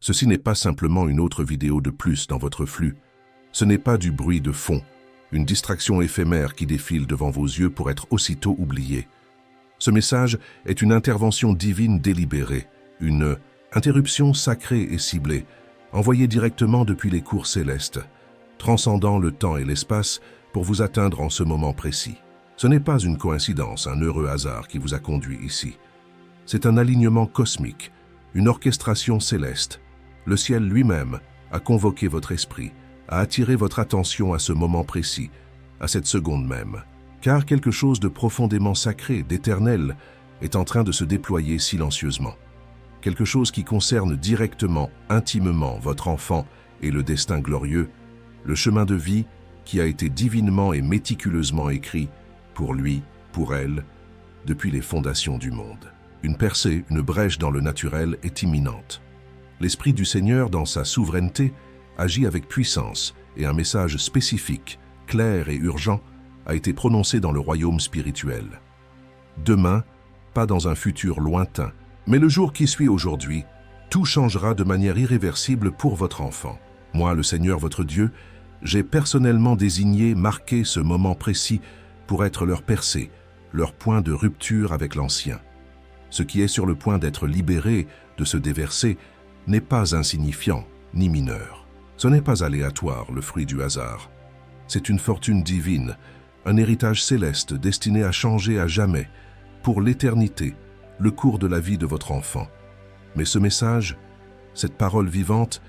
Ceci n'est pas simplement une autre vidéo de plus dans votre flux. Ce n'est pas du bruit de fond, une distraction éphémère qui défile devant vos yeux pour être aussitôt oubliée. Ce message est une intervention divine délibérée, une interruption sacrée et ciblée, envoyée directement depuis les cours célestes, transcendant le temps et l'espace pour vous atteindre en ce moment précis. Ce n'est pas une coïncidence, un heureux hasard qui vous a conduit ici. C'est un alignement cosmique, une orchestration céleste. Le ciel lui-même a convoqué votre esprit, a attiré votre attention à ce moment précis, à cette seconde même. Car quelque chose de profondément sacré, d'éternel, est en train de se déployer silencieusement. Quelque chose qui concerne directement, intimement votre enfant et le destin glorieux, le chemin de vie qui a été divinement et méticuleusement écrit pour lui, pour elle, depuis les fondations du monde. Une percée, une brèche dans le naturel est imminente. L'Esprit du Seigneur, dans sa souveraineté, agit avec puissance et un message spécifique, clair et urgent, a été prononcé dans le royaume spirituel. Demain, pas dans un futur lointain, mais le jour qui suit aujourd'hui, tout changera de manière irréversible pour votre enfant. Moi, le Seigneur votre Dieu, j'ai personnellement désigné, marqué ce moment précis pour être leur percée, leur point de rupture avec l'ancien. Ce qui est sur le point d'être libéré, de se déverser, n'est pas insignifiant ni mineur. Ce n'est pas aléatoire, le fruit du hasard. C'est une fortune divine, un héritage céleste destiné à changer à jamais, pour l'éternité, le cours de la vie de votre enfant. Mais ce message, cette parole vivante,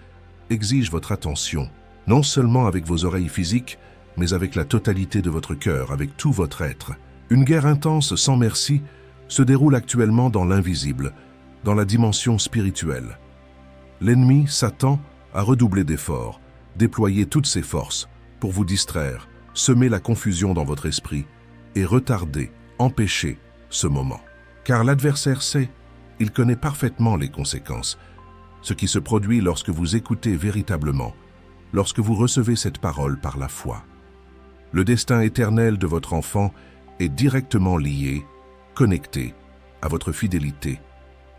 exige votre attention, non seulement avec vos oreilles physiques, mais avec la totalité de votre cœur, avec tout votre être. Une guerre intense sans merci se déroule actuellement dans l'invisible, dans la dimension spirituelle. L'ennemi, Satan, a redoublé d'efforts, déployé toutes ses forces pour vous distraire, semer la confusion dans votre esprit et retarder, empêcher ce moment. Car l'adversaire sait, il connaît parfaitement les conséquences, ce qui se produit lorsque vous écoutez véritablement, lorsque vous recevez cette parole par la foi. Le destin éternel de votre enfant est directement lié, connecté à votre fidélité,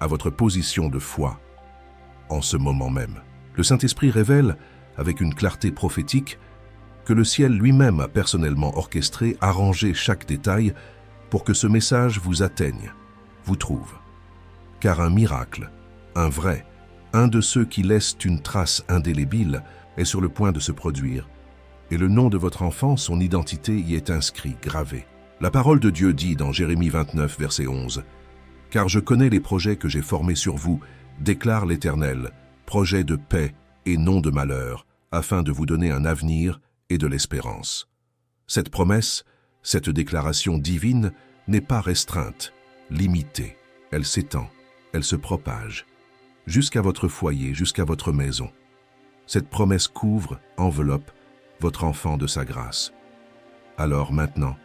à votre position de foi, en ce moment même. Le Saint-Esprit révèle, avec une clarté prophétique, que le ciel lui-même a personnellement orchestré, arrangé chaque détail pour que ce message vous atteigne, vous trouve. Car un miracle, un vrai, un de ceux qui laissent une trace indélébile, est sur le point de se produire, et le nom de votre enfant, son identité y est inscrit, gravé. La parole de Dieu dit dans Jérémie 29, verset 11, « Car je connais les projets que j'ai formés sur vous, déclare l'Éternel, projets de paix et non de malheur, afin de vous donner un avenir et de l'espérance. » Cette promesse, cette déclaration divine n'est pas restreinte, limitée. Elle s'étend, elle se propage, jusqu'à votre foyer, jusqu'à votre maison. Cette promesse couvre, enveloppe, votre enfant de sa grâce. Alors maintenant,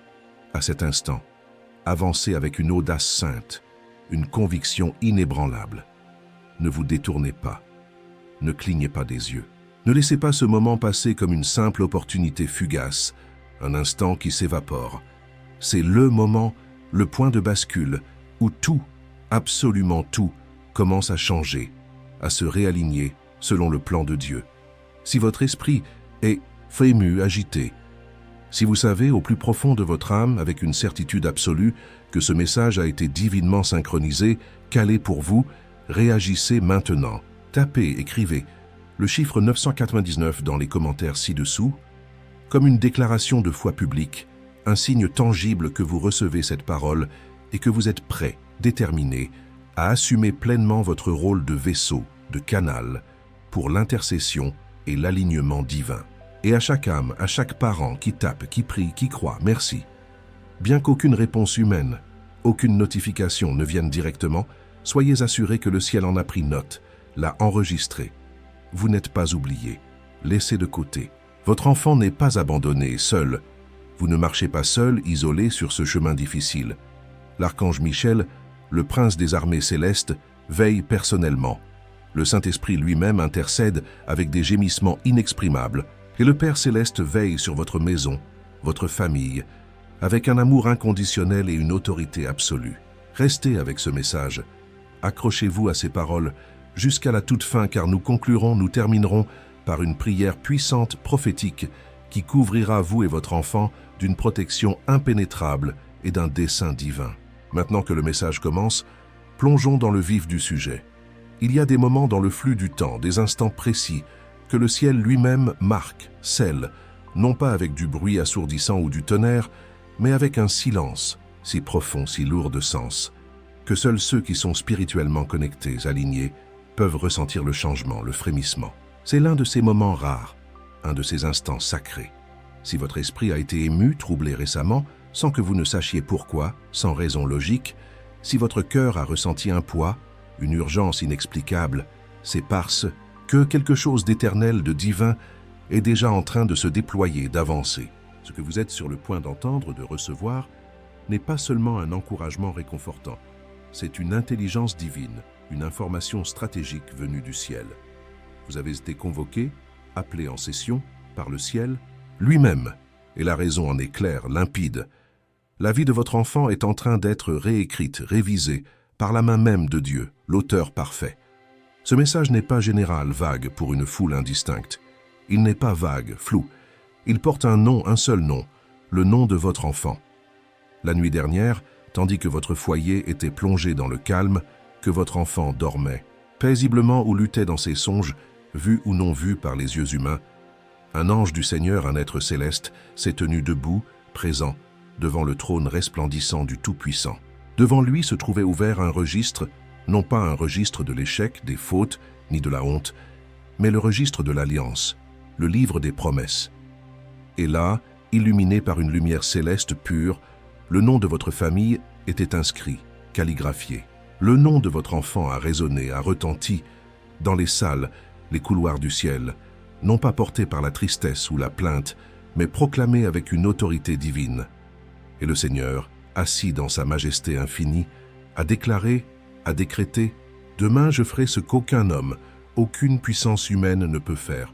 à cet instant, avancez avec une audace sainte, une conviction inébranlable. Ne vous détournez pas, ne clignez pas des yeux. Ne laissez pas ce moment passer comme une simple opportunité fugace, un instant qui s'évapore. C'est le moment, le point de bascule, où tout, absolument tout, commence à changer, à se réaligner selon le plan de Dieu. Si votre esprit est ému, agité, si vous savez au plus profond de votre âme, avec une certitude absolue, que ce message a été divinement synchronisé, calé pour vous, réagissez maintenant. Tapez, écrivez le chiffre 999 dans les commentaires ci-dessous, comme une déclaration de foi publique, un signe tangible que vous recevez cette parole et que vous êtes prêt, déterminé, à assumer pleinement votre rôle de vaisseau, de canal, pour l'intercession et l'alignement divin. Et à chaque âme, à chaque parent qui tape, qui prie, qui croit, merci. Bien qu'aucune réponse humaine, aucune notification ne vienne directement, soyez assurés que le ciel en a pris note, l'a enregistré. Vous n'êtes pas oublié, laissé de côté. Votre enfant n'est pas abandonné, seul. Vous ne marchez pas seul, isolé sur ce chemin difficile. L'archange Michel, le prince des armées célestes, veille personnellement. Le Saint-Esprit lui-même intercède avec des gémissements inexprimables, et le Père céleste veille sur votre maison, votre famille, avec un amour inconditionnel et une autorité absolue. Restez avec ce message. Accrochez-vous à ces paroles jusqu'à la toute fin, car nous terminerons par une prière puissante prophétique qui couvrira vous et votre enfant d'une protection impénétrable et d'un dessein divin. Maintenant que le message commence, plongeons dans le vif du sujet. Il y a des moments dans le flux du temps, des instants précis, que le ciel lui-même marque, scelle, non pas avec du bruit assourdissant ou du tonnerre, mais avec un silence si profond, si lourd de sens, que seuls ceux qui sont spirituellement connectés, alignés, peuvent ressentir le changement, le frémissement. C'est l'un de ces moments rares, un de ces instants sacrés. Si votre esprit a été ému, troublé récemment, sans que vous ne sachiez pourquoi, sans raison logique, si votre cœur a ressenti un poids, une urgence inexplicable, c'est parce que quelque chose d'éternel, de divin, est déjà en train de se déployer, d'avancer. Ce que vous êtes sur le point d'entendre, de recevoir, n'est pas seulement un encouragement réconfortant, c'est une intelligence divine, une information stratégique venue du ciel. Vous avez été convoqué, appelé en session, par le ciel, lui-même, et la raison en est claire, limpide. La vie de votre enfant est en train d'être réécrite, révisée, par la main même de Dieu, l'auteur parfait. Ce message n'est pas général, vague, pour une foule indistincte. Il n'est pas vague, flou. Il porte un nom, un seul nom, le nom de votre enfant. La nuit dernière, tandis que votre foyer était plongé dans le calme, que votre enfant dormait, paisiblement ou luttait dans ses songes, vu ou non vu par les yeux humains, un ange du Seigneur, un être céleste, s'est tenu debout, présent, devant le trône resplendissant du Tout-Puissant. Devant lui se trouvait ouvert un registre, non pas un registre de l'échec, des fautes, ni de la honte, mais le registre de l'Alliance, le livre des promesses. Et là, illuminé par une lumière céleste pure, le nom de votre famille était inscrit, calligraphié. Le nom de votre enfant a résonné, a retenti dans les salles, les couloirs du ciel, non pas porté par la tristesse ou la plainte, mais proclamé avec une autorité divine. Et le Seigneur, assis dans sa majesté infinie, a déclaré, a décrété, « Demain je ferai ce qu'aucun homme, aucune puissance humaine ne peut faire. »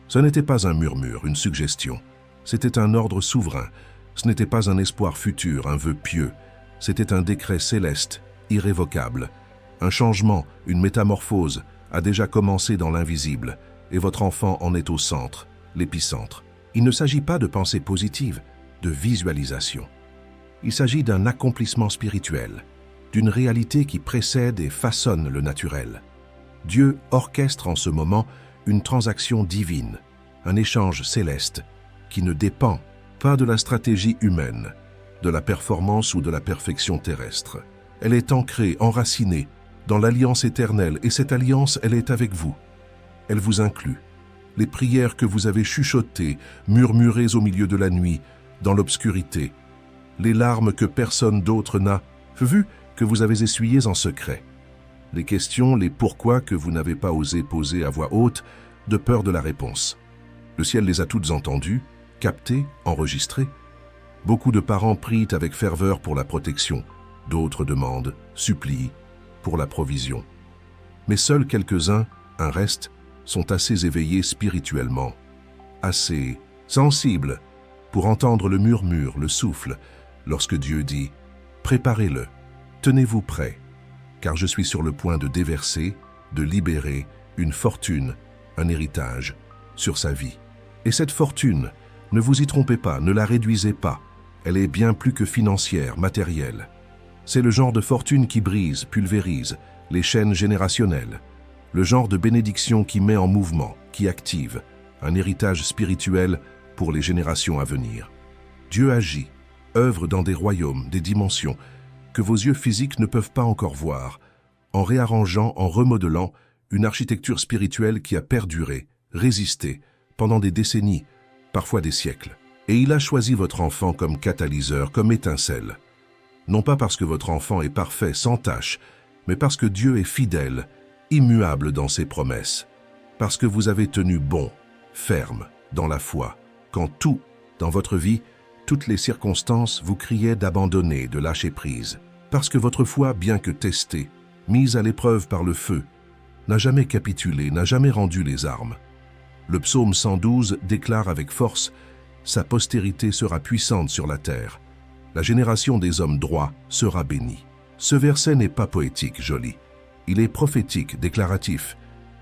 Ce n'était pas un murmure, une suggestion. C'était un ordre souverain. Ce n'était pas un espoir futur, un vœu pieux. C'était un décret céleste, irrévocable. Un changement, une métamorphose, a déjà commencé dans l'invisible, et votre enfant en est au centre, l'épicentre. Il ne s'agit pas de pensée positive, de visualisation. Il s'agit d'un accomplissement spirituel, d'une réalité qui précède et façonne le naturel. Dieu orchestre en ce moment une transaction divine, un échange céleste, qui ne dépend pas de la stratégie humaine, de la performance ou de la perfection terrestre. Elle est ancrée, enracinée, dans l'alliance éternelle, et cette alliance, elle est avec vous. Elle vous inclut. Les prières que vous avez chuchotées, murmurées au milieu de la nuit, dans l'obscurité, les larmes que personne d'autre n'a vues, que vous avez essuyées en secret, les questions, les pourquoi que vous n'avez pas osé poser à voix haute, de peur de la réponse. Le ciel les a toutes entendues, captées, enregistrées. Beaucoup de parents prient avec ferveur pour la protection, d'autres demandent, supplient, pour la provision. Mais seuls quelques-uns, un reste, sont assez éveillés spirituellement, assez sensibles pour entendre le murmure, le souffle, lorsque Dieu dit « Préparez-le, tenez-vous prêts, car je suis sur le point de déverser, de libérer une fortune, un héritage, sur sa vie. Et cette fortune, ne vous y trompez pas, ne la réduisez pas, elle est bien plus que financière, matérielle. C'est le genre de fortune qui brise, pulvérise les chaînes générationnelles, le genre de bénédiction qui met en mouvement, qui active un héritage spirituel pour les générations à venir. Dieu agit, œuvre dans des royaumes, des dimensions que vos yeux physiques ne peuvent pas encore voir, en réarrangeant, en remodelant une architecture spirituelle qui a perduré, résisté, pendant des décennies, parfois des siècles. Et il a choisi votre enfant comme catalyseur, comme étincelle. Non pas parce que votre enfant est parfait, sans tache, mais parce que Dieu est fidèle, immuable dans ses promesses. Parce que vous avez tenu bon, ferme, dans la foi, quand tout, dans votre vie, toutes les circonstances vous criaient d'abandonner, de lâcher prise. Parce que votre foi, bien que testée, mise à l'épreuve par le feu, n'a jamais capitulé, n'a jamais rendu les armes. Le psaume 112 déclare avec force « Sa postérité sera puissante sur la terre. La génération des hommes droits sera bénie. » Ce verset n'est pas poétique, joli. Il est prophétique, déclaratif.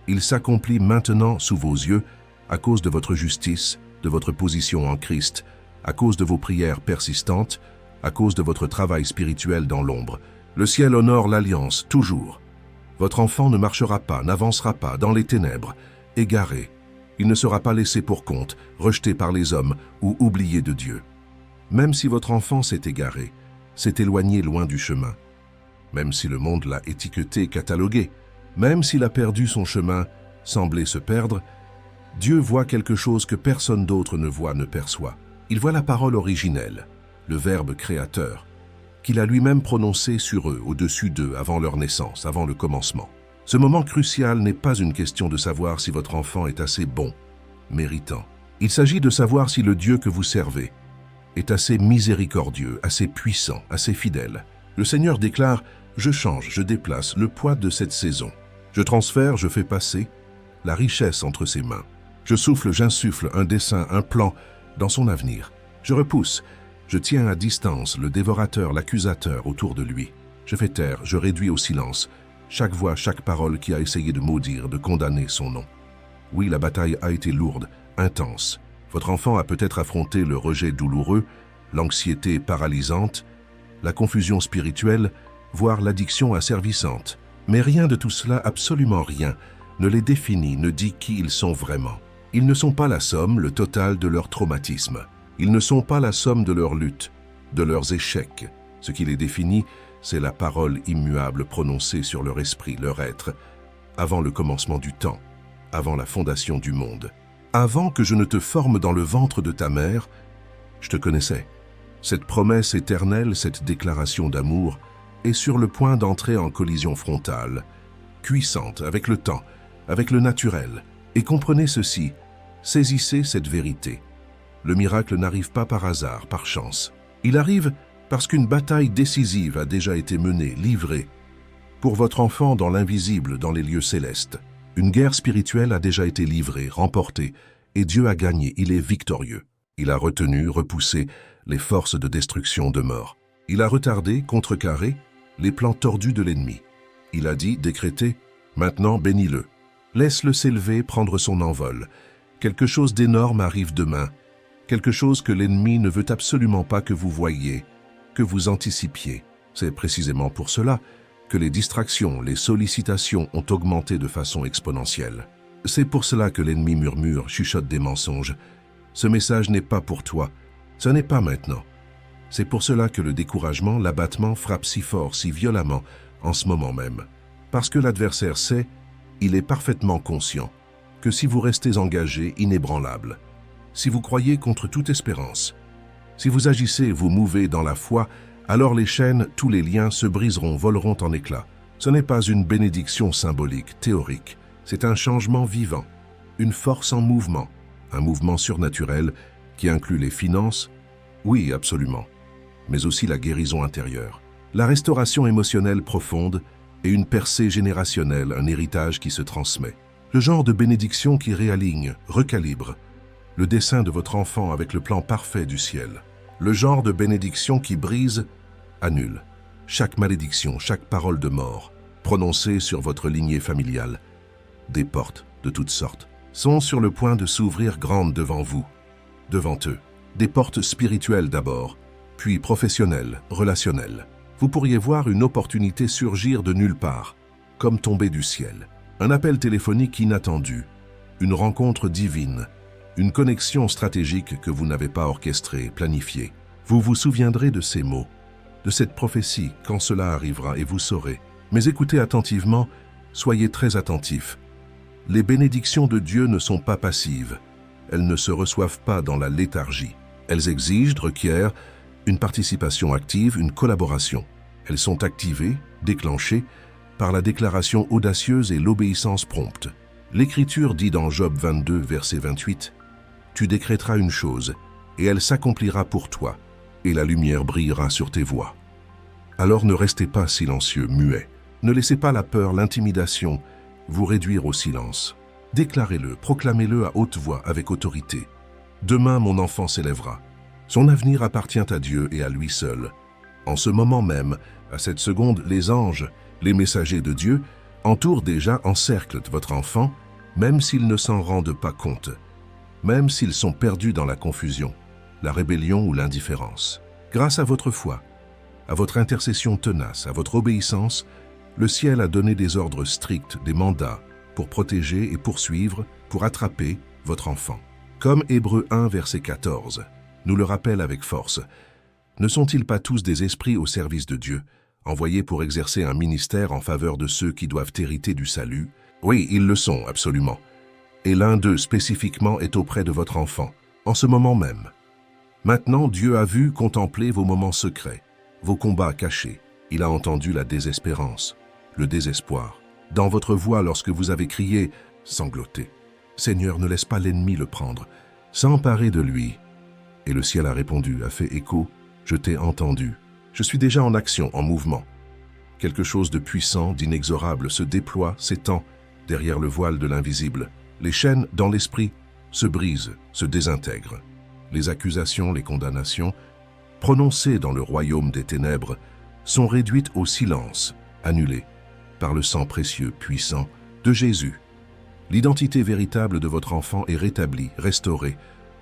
Il s'accomplit maintenant sous vos yeux à cause de votre justice, de votre position en Christ, à cause de vos prières persistantes, à cause de votre travail spirituel dans l'ombre. Le ciel honore l'alliance, toujours. Votre enfant ne marchera pas, n'avancera pas dans les ténèbres, égaré. Il ne sera pas laissé pour compte, rejeté par les hommes ou oublié de Dieu. Même si votre enfant s'est égaré, s'est éloigné loin du chemin, même si le monde l'a étiqueté, catalogué, même s'il a perdu son chemin, semblé se perdre, Dieu voit quelque chose que personne d'autre ne voit, ne perçoit. Il voit la parole originelle, le Verbe créateur, qu'il a lui-même prononcé sur eux, au-dessus d'eux, avant leur naissance, avant le commencement. Ce moment crucial n'est pas une question de savoir si votre enfant est assez bon, méritant. Il s'agit de savoir si le Dieu que vous servez est assez miséricordieux, assez puissant, assez fidèle. Le Seigneur déclare « Je change, je déplace le poids de cette saison. Je transfère, je fais passer la richesse entre ses mains. Je souffle, j'insuffle un dessein, un plan dans son avenir. Je repousse, je tiens à distance le dévorateur, l'accusateur autour de lui. Je fais taire, je réduis au silence chaque voix, chaque parole qui a essayé de maudire, de condamner son nom. Oui, la bataille a été lourde, intense. Votre enfant a peut-être affronté le rejet douloureux, l'anxiété paralysante, la confusion spirituelle, voire l'addiction asservissante. Mais rien de tout cela, absolument rien, ne les définit, ne dit qui ils sont vraiment. Ils ne sont pas la somme, le total de leur traumatisme. Ils ne sont pas la somme de leurs luttes, de leurs échecs. Ce qui les définit, c'est la parole immuable prononcée sur leur esprit, leur être, avant le commencement du temps, avant la fondation du monde. Avant que je ne te forme dans le ventre de ta mère, je te connaissais. Cette promesse éternelle, cette déclaration d'amour, est sur le point d'entrer en collision frontale, puissante, avec le temps, avec le naturel. Et comprenez ceci, saisissez cette vérité. Le miracle n'arrive pas par hasard, par chance. Il arrive parce qu'une bataille décisive a déjà été menée, livrée, pour votre enfant dans l'invisible, dans les lieux célestes. Une guerre spirituelle a déjà été livrée, remportée, et Dieu a gagné, il est victorieux. Il a retenu, repoussé les forces de destruction de mort. Il a retardé, contrecarré, les plans tordus de l'ennemi. Il a dit, décrété, maintenant bénis-le. Laisse-le s'élever, prendre son envol. Quelque chose d'énorme arrive demain, quelque chose que l'ennemi ne veut absolument pas que vous voyiez, que vous anticipiez. C'est précisément pour cela que les distractions, les sollicitations ont augmenté de façon exponentielle. C'est pour cela que l'ennemi murmure, chuchote des mensonges. Ce message n'est pas pour toi, ce n'est pas maintenant. C'est pour cela que le découragement, l'abattement frappe si fort, si violemment, en ce moment même. Parce que l'adversaire sait, il est parfaitement conscient, que si vous restez engagé, inébranlable, si vous croyez contre toute espérance, si vous agissez, vous mouvez dans la foi, alors les chaînes, tous les liens se briseront, voleront en éclats. Ce n'est pas une bénédiction symbolique, théorique, c'est un changement vivant, une force en mouvement, un mouvement surnaturel qui inclut les finances, oui, absolument, mais aussi la guérison intérieure, la restauration émotionnelle profonde et une percée générationnelle, un héritage qui se transmet. Le genre de bénédiction qui réaligne, recalibre, le dessein de votre enfant avec le plan parfait du ciel. Le genre de bénédiction qui brise, annule chaque malédiction, chaque parole de mort prononcée sur votre lignée familiale. Des portes de toutes sortes sont sur le point de s'ouvrir grandes devant vous, devant eux. Des portes spirituelles d'abord, puis professionnelles, relationnelles. Vous pourriez voir une opportunité surgir de nulle part, comme tomber du ciel. Un appel téléphonique inattendu, une rencontre divine, une connexion stratégique que vous n'avez pas orchestrée, planifiée. Vous vous souviendrez de ces mots, de cette prophétie quand cela arrivera et vous saurez. Mais écoutez attentivement, soyez très attentifs. Les bénédictions de Dieu ne sont pas passives. Elles ne se reçoivent pas dans la léthargie. Elles exigent, requièrent une participation active, une collaboration. Elles sont activées, déclenchées, par la déclaration audacieuse et l'obéissance prompte. L'Écriture dit dans Job 22, verset 28, « Tu décréteras une chose, et elle s'accomplira pour toi, et la lumière brillera sur tes voies. » Alors ne restez pas silencieux, muets. Ne laissez pas la peur, l'intimidation vous réduire au silence. Déclarez-le, proclamez-le à haute voix, avec autorité. Demain, mon enfant s'élèvera. Son avenir appartient à Dieu et à lui seul. En ce moment même, à cette seconde, les anges, les messagers de Dieu, Entoure déjà, encercle votre enfant, même s'ils ne s'en rendent pas compte, même s'ils sont perdus dans la confusion, la rébellion ou l'indifférence. Grâce à votre foi, à votre intercession tenace, à votre obéissance, le ciel a donné des ordres stricts, des mandats, pour protéger et poursuivre, pour attraper votre enfant. Comme Hébreux 1, verset 14, nous le rappelle avec force, ne sont-ils pas tous des esprits au service de Dieu, envoyés pour exercer un ministère en faveur de ceux qui doivent hériter du salut? Oui, ils le sont, absolument. Et l'un d'eux spécifiquement est auprès de votre enfant, en ce moment même. Maintenant, Dieu a vu, contemplé vos moments secrets, vos combats cachés. Il a entendu la désespérance, le désespoir. Dans votre voix, lorsque vous avez crié, sangloté, « Seigneur, ne laisse pas l'ennemi le prendre, s'emparer de lui. » Et le ciel a répondu, a fait écho, « Je t'ai entendu. Je suis déjà en action, en mouvement. » Quelque chose de puissant, d'inexorable se déploie, s'étend derrière le voile de l'invisible. Les chaînes, dans l'esprit, se brisent, se désintègrent. Les accusations, les condamnations, prononcées dans le royaume des ténèbres, sont réduites au silence, annulées, par le sang précieux, puissant, de Jésus. L'identité véritable de votre enfant est rétablie, restaurée,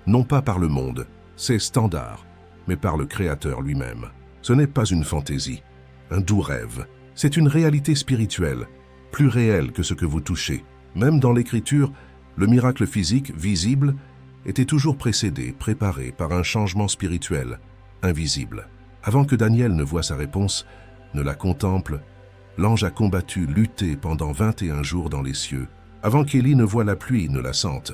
non pas par le monde, ses standards, mais par le Créateur lui-même. Ce n'est pas une fantaisie, un doux rêve. C'est une réalité spirituelle, plus réelle que ce que vous touchez. Même dans l'Écriture, le miracle physique, visible, était toujours précédé, préparé par un changement spirituel, invisible. Avant que Daniel ne voie sa réponse, ne la contemple, l'ange a combattu, lutté pendant 21 jours dans les cieux. Avant qu'Élie ne voie la pluie, ne la sente,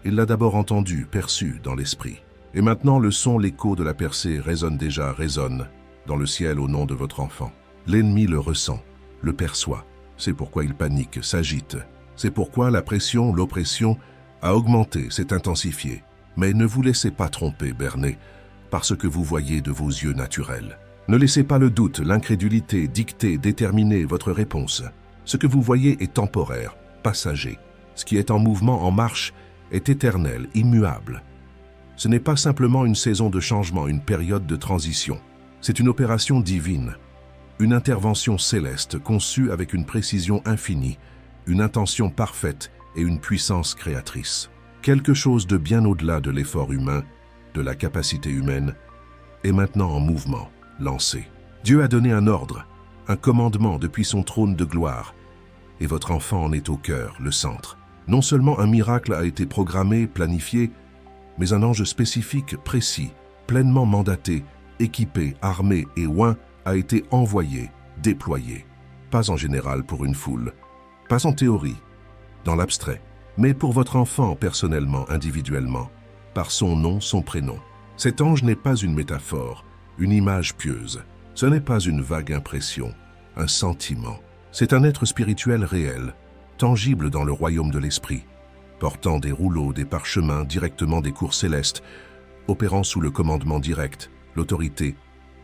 il l'a d'abord entendu, perçu dans l'esprit. Et maintenant le son, l'écho de la percée résonne déjà, résonne dans le ciel au nom de votre enfant. L'ennemi le ressent, le perçoit. C'est pourquoi il panique, s'agite. C'est pourquoi la pression, l'oppression a augmenté, s'est intensifiée. Mais ne vous laissez pas tromper, berner, par ce que vous voyez de vos yeux naturels. Ne laissez pas le doute, l'incrédulité dicter, déterminer votre réponse. Ce que vous voyez est temporaire, passager. Ce qui est en mouvement, en marche, est éternel, immuable. Ce n'est pas simplement une saison de changement, une période de transition. C'est une opération divine, une intervention céleste conçue avec une précision infinie, une intention parfaite et une puissance créatrice. Quelque chose de bien au-delà de l'effort humain, de la capacité humaine, est maintenant en mouvement, lancé. Dieu a donné un ordre, un commandement depuis son trône de gloire, et votre enfant en est au cœur, le centre. Non seulement un miracle a été programmé, planifié, mais un ange spécifique, précis, pleinement mandaté, équipé, armé et oint a été envoyé, déployé. Pas en général pour une foule, pas en théorie, dans l'abstrait, mais pour votre enfant personnellement, individuellement, par son nom, son prénom. Cet ange n'est pas une métaphore, une image pieuse. Ce n'est pas une vague impression, un sentiment. C'est un être spirituel réel, tangible dans le royaume de l'esprit, portant des rouleaux, des parchemins, directement des cours célestes, opérant sous le commandement direct, l'autorité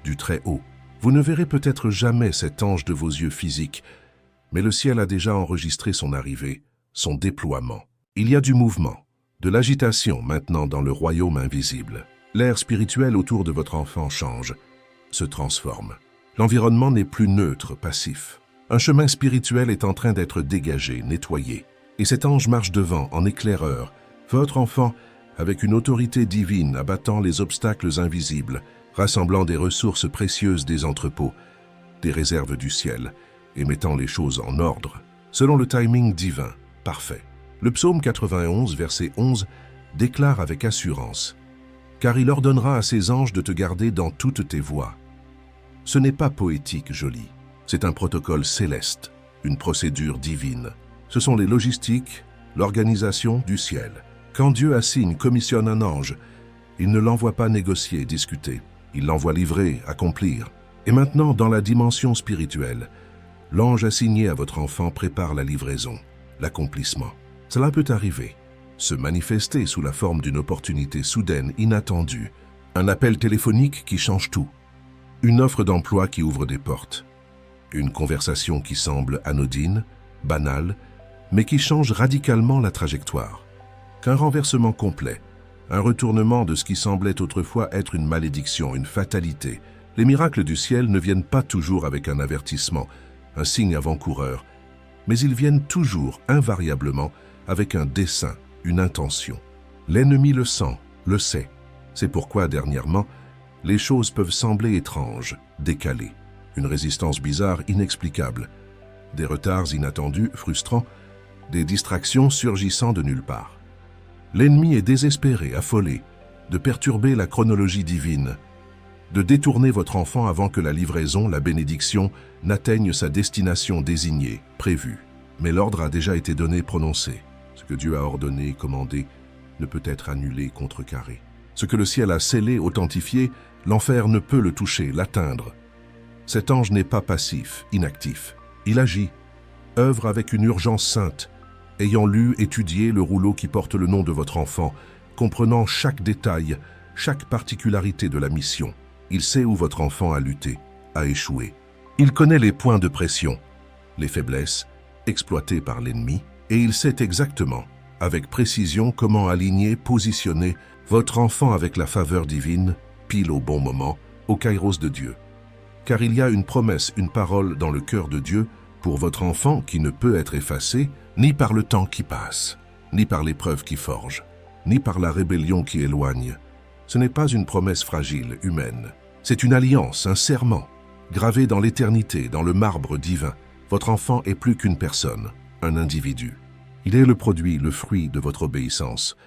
du Très-Haut. Vous ne verrez peut-être jamais cet ange de vos yeux physiques, mais le ciel a déjà enregistré son arrivée, son déploiement. Il y a du mouvement, de l'agitation maintenant dans le royaume invisible. L'air spirituel autour de votre enfant change, se transforme. L'environnement n'est plus neutre, passif. Un chemin spirituel est en train d'être dégagé, nettoyé. Et cet ange marche devant, en éclaireur. Votre enfant, avec une autorité divine, abattant les obstacles invisibles, rassemblant des ressources précieuses des entrepôts, des réserves du ciel, et mettant les choses en ordre, selon le timing divin, parfait. Le psaume 91, verset 11, déclare avec assurance « Car il ordonnera à ses anges de te garder dans toutes tes voies. » Ce n'est pas poétique, joli. C'est un protocole céleste, une procédure divine. Ce sont les logistiques, l'organisation du ciel. Quand Dieu assigne, commissionne un ange, il ne l'envoie pas négocier, discuter. Il l'envoie livrer, accomplir. Et maintenant, dans la dimension spirituelle, l'ange assigné à votre enfant prépare la livraison, l'accomplissement. Cela peut arriver, se manifester sous la forme d'une opportunité soudaine, inattendue, un appel téléphonique qui change tout, une offre d'emploi qui ouvre des portes, une conversation qui semble anodine, banale, mais qui change radicalement la trajectoire, qu'un renversement complet, un retournement de ce qui semblait autrefois être une malédiction, une fatalité. Les miracles du ciel ne viennent pas toujours avec un avertissement, un signe avant-coureur, mais ils viennent toujours, invariablement, avec un dessein, une intention. L'ennemi le sent, le sait. C'est pourquoi, dernièrement, les choses peuvent sembler étranges, décalées. Une résistance bizarre, inexplicable. Des retards inattendus, frustrants, des distractions surgissant de nulle part. L'ennemi est désespéré, affolé, de perturber la chronologie divine, de détourner votre enfant avant que la livraison, la bénédiction, n'atteigne sa destination désignée, prévue. Mais l'ordre a déjà été donné, prononcé. Ce que Dieu a ordonné, commandé, ne peut être annulé, contrecarré. Ce que le ciel a scellé, authentifié, l'enfer ne peut le toucher, l'atteindre. Cet ange n'est pas passif, inactif. Il agit, œuvre avec une urgence sainte, ayant lu, étudié le rouleau qui porte le nom de votre enfant, comprenant chaque détail, chaque particularité de la mission. Il sait où votre enfant a lutté, a échoué. Il connaît les points de pression, les faiblesses, exploitées par l'ennemi, et il sait exactement, avec précision, comment aligner, positionner votre enfant avec la faveur divine, pile au bon moment, au kairos de Dieu. Car il y a une promesse, une parole dans le cœur de Dieu pour votre enfant qui ne peut être effacée ni par le temps qui passe, ni par l'épreuve qui forge, ni par la rébellion qui éloigne. Ce n'est pas une promesse fragile, humaine. C'est une alliance, un serment, gravé dans l'éternité, dans le marbre divin. Votre enfant est plus qu'une personne, un individu. Il est le produit, le fruit de votre obéissance.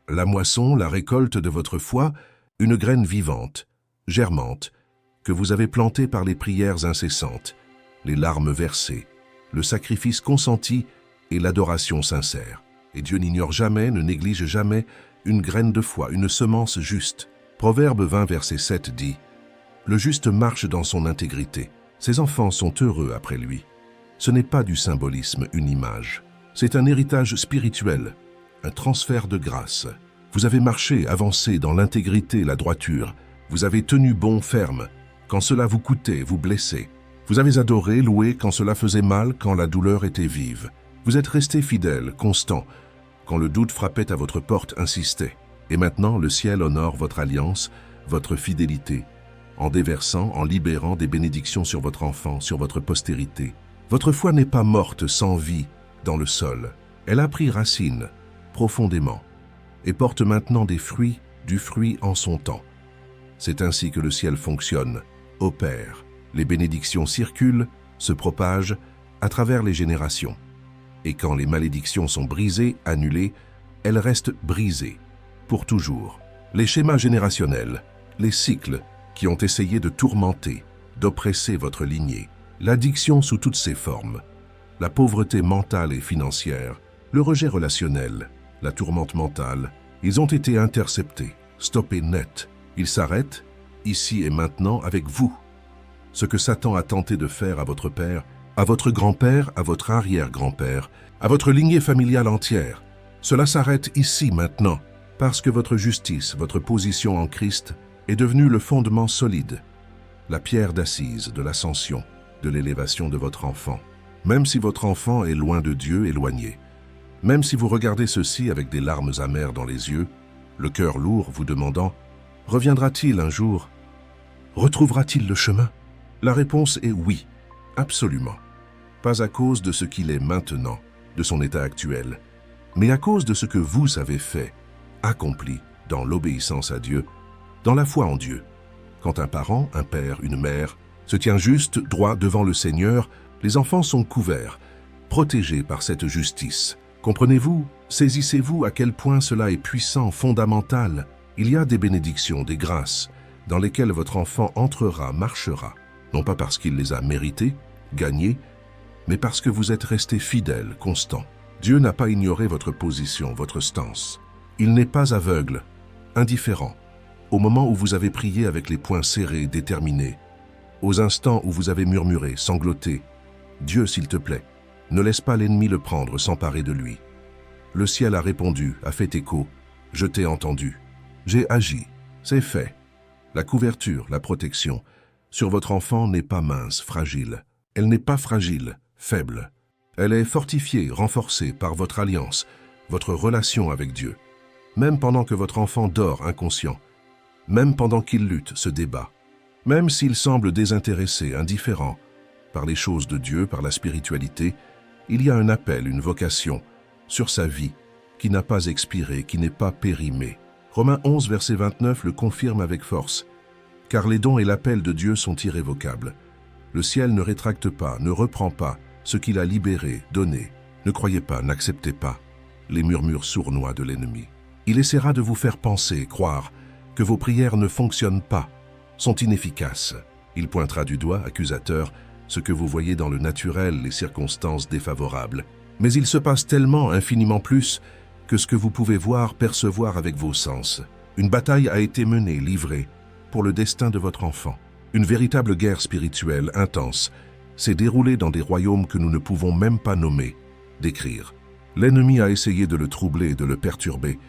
La moisson, la récolte de votre foi, une graine vivante, germante, que vous avez plantée par les prières incessantes, les larmes versées, le sacrifice consenti et l'adoration sincère. Et Dieu n'ignore jamais, ne néglige jamais une graine de foi, une semence juste. Proverbe 20, verset 7 dit « Le juste marche dans son intégrité. Ses enfants sont heureux après lui. » Ce n'est pas du symbolisme, une image. C'est un héritage spirituel, un transfert de grâce. Vous avez marché, avancé dans l'intégrité, la droiture. Vous avez tenu bon, ferme, quand cela vous coûtait, vous blessait. Vous avez adoré, loué quand cela faisait mal, quand la douleur était vive. Vous êtes resté fidèle, constant, quand le doute frappait à votre porte, insistait. Et maintenant, le ciel honore votre alliance, votre fidélité, en déversant, en libérant des bénédictions sur votre enfant, sur votre postérité. Votre foi n'est pas morte sans vie dans le sol. Elle a pris racine, profondément, et porte maintenant des fruits, du fruit en son temps. C'est ainsi que le ciel fonctionne, opère. Les bénédictions circulent, se propagent à travers les générations. Et quand les malédictions sont brisées, annulées, elles restent brisées, pour toujours. Les schémas générationnels, les cycles qui ont essayé de tourmenter, d'oppresser votre lignée, l'addiction sous toutes ses formes, la pauvreté mentale et financière, le rejet relationnel, la tourmente mentale, ils ont été interceptés, stoppés net. Ils s'arrêtent, ici et maintenant, avec vous. Ce que Satan a tenté de faire à votre père, à votre grand-père, à votre arrière-grand-père, à votre lignée familiale entière, cela s'arrête ici, maintenant, parce que votre justice, votre position en Christ est devenue le fondement solide, la pierre d'assise de l'ascension, de l'élévation de votre enfant. Même si votre enfant est loin de Dieu, éloigné, même si vous regardez ceci avec des larmes amères dans les yeux, le cœur lourd vous demandant « Reviendra-t-il un jour? Retrouvera-t-il le chemin ?» La réponse est oui, absolument. Pas à cause de ce qu'il est maintenant, de son état actuel, mais à cause de ce que vous avez fait, accompli dans l'obéissance à Dieu, dans la foi en Dieu. Quand un parent, un père, une mère, se tient juste, droit devant le Seigneur, les enfants sont couverts, protégés par cette justice. Comprenez-vous, saisissez-vous à quel point cela est puissant, fondamental. Il y a des bénédictions, des grâces, dans lesquelles votre enfant entrera, marchera, non pas parce qu'il les a méritées, gagnées, mais parce que vous êtes resté fidèle, constant. Dieu n'a pas ignoré votre position, votre stance. Il n'est pas aveugle, indifférent. Au moment où vous avez prié avec les poings serrés, déterminés, aux instants où vous avez murmuré, sangloté, Dieu, s'il te plaît, ne laisse pas l'ennemi le prendre, s'emparer de lui. Le ciel a répondu, a fait écho, je t'ai entendu. J'ai agi, c'est fait. La couverture, la protection, sur votre enfant n'est pas mince, fragile. Elle n'est pas fragile, faible. Elle est fortifiée, renforcée par votre alliance, votre relation avec Dieu. Même pendant que votre enfant dort inconscient, même pendant qu'il lutte, se débat, même s'il semble désintéressé, indifférent, par les choses de Dieu, par la spiritualité, Il y a un appel, une vocation, sur sa vie, qui n'a pas expiré, qui n'est pas périmé. Romains 11, verset 29 le confirme avec force. Car les dons et l'appel de Dieu sont irrévocables. Le ciel ne rétracte pas, ne reprend pas ce qu'il a libéré, donné. Ne croyez pas, n'acceptez pas les murmures sournois de l'ennemi. Il essaiera de vous faire penser, croire, que vos prières ne fonctionnent pas, sont inefficaces. Il pointera du doigt, accusateur, ce que vous voyez dans le naturel, les circonstances défavorables. Mais il se passe tellement, infiniment plus, que ce que vous pouvez voir, percevoir avec vos sens. Une bataille a été menée, livrée, pour le destin de votre enfant. Une véritable guerre spirituelle, intense, s'est déroulée dans des royaumes que nous ne pouvons même pas nommer, décrire. L'ennemi a essayé de le troubler, de le perturber,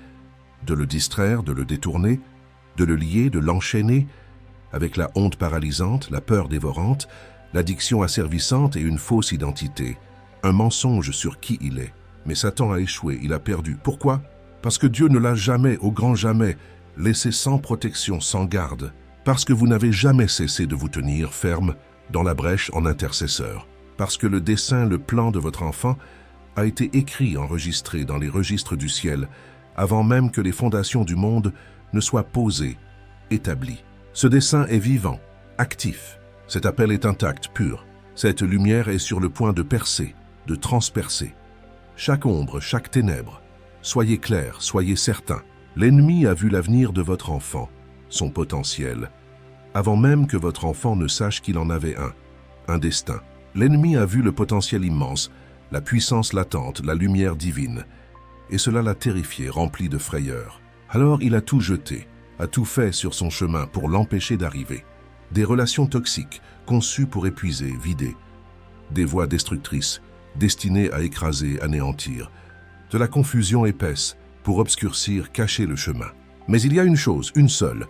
de le distraire, de le détourner, de le lier, de l'enchaîner, avec la honte paralysante, la peur dévorante, l'addiction asservissante et une fausse identité, un mensonge sur qui il est. Mais Satan a échoué, il a perdu. Pourquoi? Parce que Dieu ne l'a jamais, au grand jamais, laissé sans protection, sans garde. Parce que vous n'avez jamais cessé de vous tenir ferme dans la brèche en intercesseur. Parce que le dessein, le plan de votre enfant a été écrit, enregistré dans les registres du ciel, avant même que les fondations du monde ne soient posées, établies. Ce dessein est vivant, actif. Cet appel est intact, pur. Cette lumière est sur le point de percer, de transpercer. Chaque ombre, chaque ténèbre. Soyez clairs, soyez certains. L'ennemi a vu l'avenir de votre enfant, son potentiel, avant même que votre enfant ne sache qu'il en avait un destin. L'ennemi a vu le potentiel immense, la puissance latente, la lumière divine, et cela l'a terrifié, rempli de frayeur. Alors il a tout jeté, a tout fait sur son chemin pour l'empêcher d'arriver. Des relations toxiques, conçues pour épuiser, vider. Des voies destructrices, destinées à écraser, anéantir. De la confusion épaisse, pour obscurcir, cacher le chemin. Mais il y a une chose, une seule,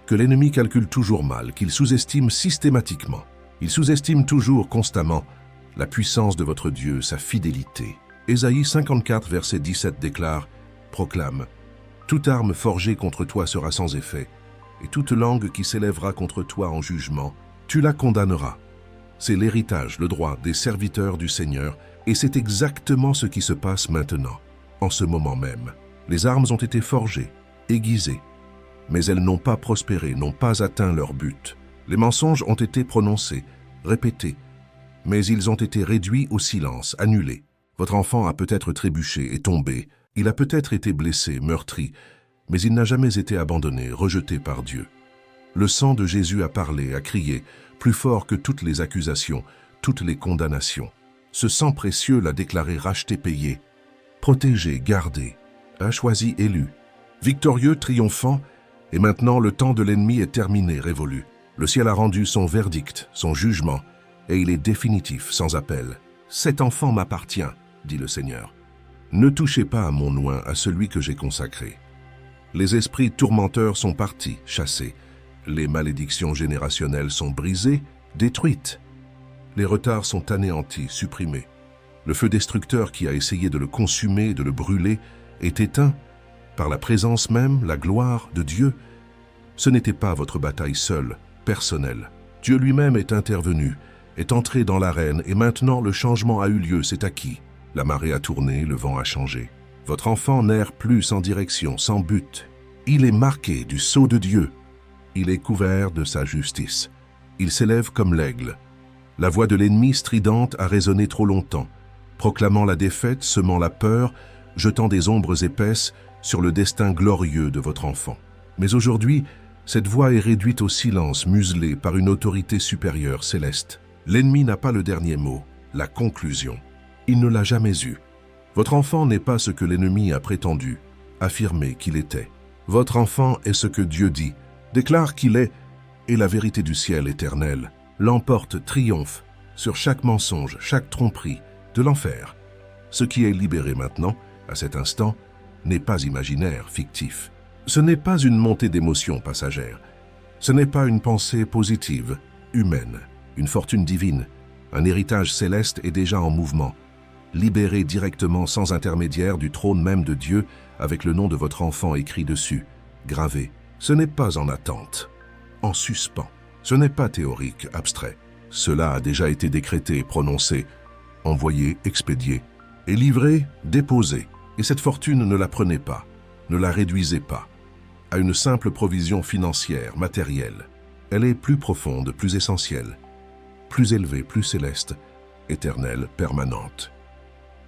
que l'ennemi calcule toujours mal, qu'il sous-estime systématiquement. Il sous-estime toujours, constamment, la puissance de votre Dieu, sa fidélité. Ésaïe 54, verset 17 déclare, proclame, « Toute arme forgée contre toi sera sans effet, et toute langue qui s'élèvera contre toi en jugement, tu la condamneras. » C'est l'héritage, le droit des serviteurs du Seigneur, et c'est exactement ce qui se passe maintenant, en ce moment même. Les armes ont été forgées, aiguisées, mais elles n'ont pas prospéré, n'ont pas atteint leur but. Les mensonges ont été prononcés, répétés, mais ils ont été réduits au silence, annulés. Votre enfant a peut-être trébuché et tombé, il a peut-être été blessé, meurtri, mais il n'a jamais été abandonné, rejeté par Dieu. Le sang de Jésus a parlé, a crié, plus fort que toutes les accusations, toutes les condamnations. Ce sang précieux l'a déclaré racheté, payé, protégé, gardé, a choisi, élu, victorieux, triomphant, et maintenant le temps de l'ennemi est terminé, révolu. Le ciel a rendu son verdict, son jugement, et il est définitif, sans appel. « Cet enfant m'appartient, dit le Seigneur. Ne touchez pas à mon oint, à celui que j'ai consacré. » Les esprits tourmenteurs sont partis, chassés. Les malédictions générationnelles sont brisées, détruites. Les retards sont anéantis, supprimés. Le feu destructeur qui a essayé de le consumer, de le brûler, est éteint par la présence même, la gloire de Dieu. Ce n'était pas votre bataille seule, personnelle. Dieu lui-même est intervenu, est entré dans l'arène et maintenant le changement a eu lieu, c'est acquis. La marée a tourné, le vent a changé. Votre enfant n'erre plus sans direction, sans but. Il est marqué du sceau de Dieu. Il est couvert de sa justice. Il s'élève comme l'aigle. La voix de l'ennemi stridente a résonné trop longtemps, proclamant la défaite, semant la peur, jetant des ombres épaisses sur le destin glorieux de votre enfant. Mais aujourd'hui, cette voix est réduite au silence, muselée par une autorité supérieure céleste. L'ennemi n'a pas le dernier mot, la conclusion. Il ne l'a jamais eu. Votre enfant n'est pas ce que l'ennemi a prétendu, affirmé qu'il était. Votre enfant est ce que Dieu dit, déclare qu'il est, et la vérité du ciel éternel l'emporte, triomphe sur chaque mensonge, chaque tromperie de l'enfer. Ce qui est libéré maintenant, à cet instant, n'est pas imaginaire, fictif. Ce n'est pas une montée d'émotions passagères. Ce n'est pas une pensée positive, humaine. Une fortune divine, un héritage céleste est déjà en mouvement, libéré directement sans intermédiaire du trône même de Dieu avec le nom de votre enfant écrit dessus, gravé. Ce n'est pas en attente, en suspens. Ce n'est pas théorique, abstrait. Cela a déjà été décrété, prononcé. envoyée, expédiée, et livrée, déposée. Et cette fortune ne la prenez pas, ne la réduisez pas à une simple provision financière, matérielle. Elle est plus profonde, plus essentielle, plus élevée, plus céleste, éternelle, permanente.